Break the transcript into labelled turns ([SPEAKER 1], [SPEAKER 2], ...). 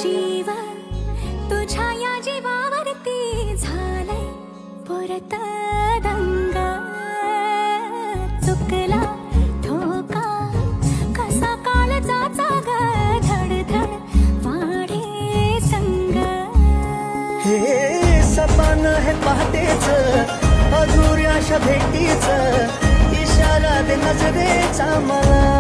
[SPEAKER 1] जीव तुझ्या या जीवावरती झालंय परत दंग चुकला धोका कसा काळजाचा ग धडधड वाढे संग
[SPEAKER 2] हे सपन है पहाटेच अधुऱ्याशा भेटीच इशारा दे नजरेचा मला